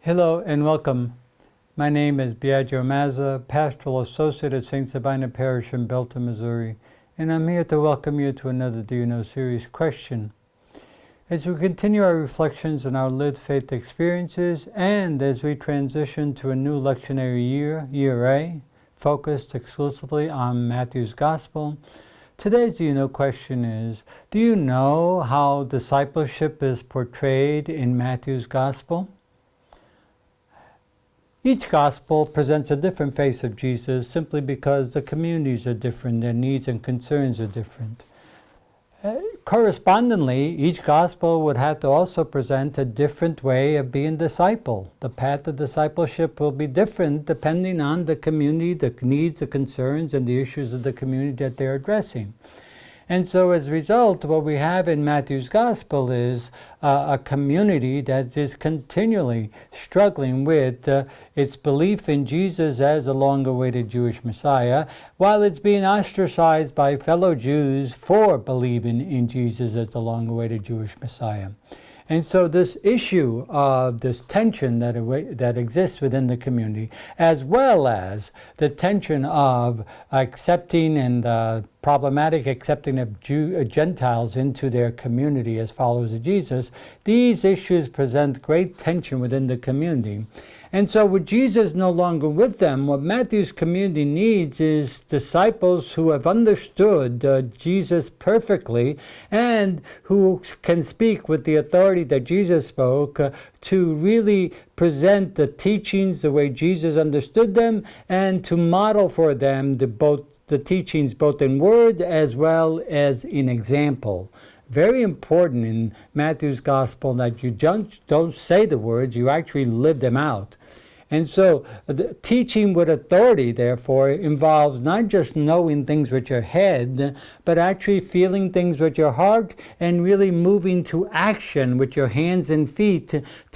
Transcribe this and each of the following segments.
Hello and welcome. My name is Biagio Mazza, Pastoral Associate at St. Sabina Parish in Belton, Missouri, and I'm here to welcome you to another Do You Know series question. As we continue our reflections on our lived faith experiences, and as we transition to a new lectionary year, Year A, focused exclusively on Matthew's Gospel, today's Do You Know question is, do you know how discipleship is portrayed in Matthew's Gospel? Each gospel presents a different face of Jesus simply because the communities are different, their needs and concerns are different. Correspondingly, each gospel would have to also present a different way of being disciple. The path of discipleship will be different depending on the community, the needs, the concerns, and the issues of the community that they're addressing. And so as a result, what we have in Matthew's Gospel is a community that is continually struggling with its belief in Jesus as a long-awaited Jewish Messiah, while it's being ostracized by fellow Jews for believing in Jesus as the long-awaited Jewish Messiah. And so this issue of this tension that exists within the community, as well as the tension of accepting and problematic accepting of Gentiles into their community as followers of Jesus, these issues present great tension within the community. And so with Jesus no longer with them, what Matthew's community needs is disciples who have understood Jesus perfectly and who can speak with the authority that Jesus spoke to really present the teachings the way Jesus understood them and to model for them the teachings both in word as well as in example. Very important in Matthew's Gospel that you don't say the words, you actually live them out. And so the teaching with authority, therefore, involves not just knowing things with your head, but actually feeling things with your heart and really moving to action with your hands and feet,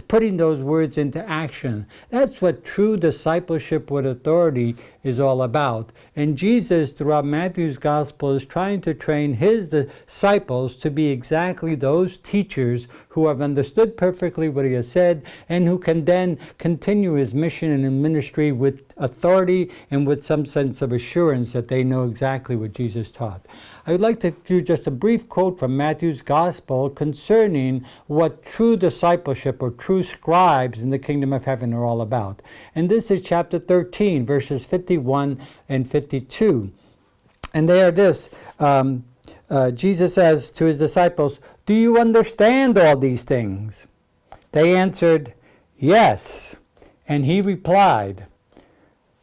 putting those words into action. That's what true discipleship with authority is all about. And Jesus, throughout Matthew's Gospel, is trying to train his disciples to be exactly those teachers who have understood perfectly what he has said and who can then continue his mission and ministry with authority and with some sense of assurance that they know exactly what Jesus taught. I would like to do just a brief quote from Matthew's Gospel concerning what true discipleship or true scribes in the kingdom of heaven are all about. And this is chapter 13, verses 51 and 52. And they are this. Jesus says to his disciples, "Do you understand all these things?" They answered, "Yes." And he replied,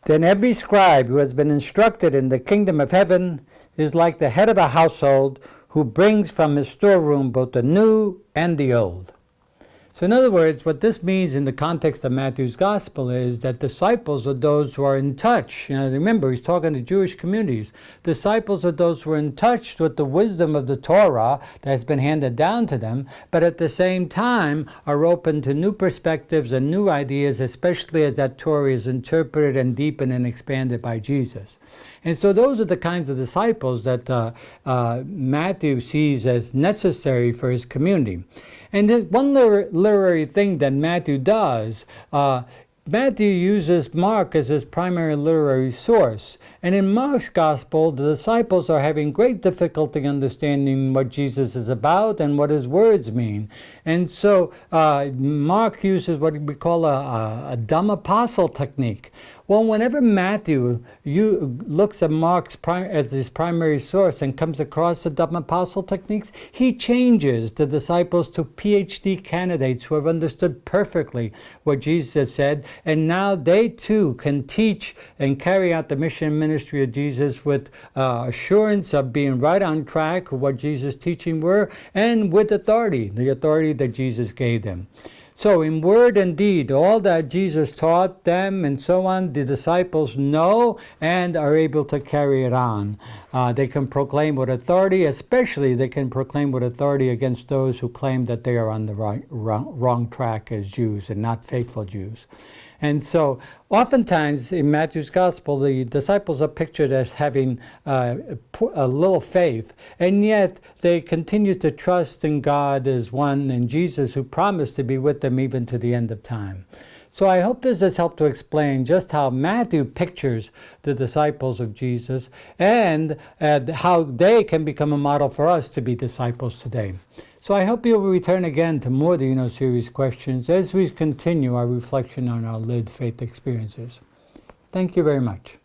"Then every scribe who has been instructed in the kingdom of heaven is like the head of a household who brings from his storeroom both the new and the old." So in other words, what this means in the context of Matthew's Gospel is that disciples are those who are in touch. Remember, he's talking to Jewish communities. Disciples are those who are in touch with the wisdom of the Torah that has been handed down to them, but at the same time are open to new perspectives and new ideas, especially as that Torah is interpreted and deepened and expanded by Jesus. And so those are the kinds of disciples that Matthew sees as necessary for his community. And one literary thing that Matthew does, Matthew uses Mark as his primary literary source. And in Mark's Gospel, the disciples are having great difficulty understanding what Jesus is about and what his words mean. And so Mark uses what we call a dumb apostle technique. Well, whenever Matthew looks at Mark as his primary source and comes across the dumb apostle techniques, he changes the disciples to PhD candidates who have understood perfectly what Jesus has said, and now they too can teach and carry out the mission and ministry of Jesus with assurance of being right on track with what Jesus' teaching were, and with authority, the authority that Jesus gave them. So in word and deed, all that Jesus taught them and so on, the disciples know and are able to carry it on. They can proclaim with authority, especially they can proclaim with authority against those who claim that they are on the wrong track as Jews and not faithful Jews. And so oftentimes in Matthew's Gospel, the disciples are pictured as having a little faith, and yet they continue to trust in God as one and Jesus who promised to be with them even to the end of time. So I hope this has helped to explain just how Matthew pictures the disciples of Jesus and how they can become a model for us to be disciples today. So I hope you will return again to more the series questions as we continue our reflection on our lived faith experiences. Thank you very much.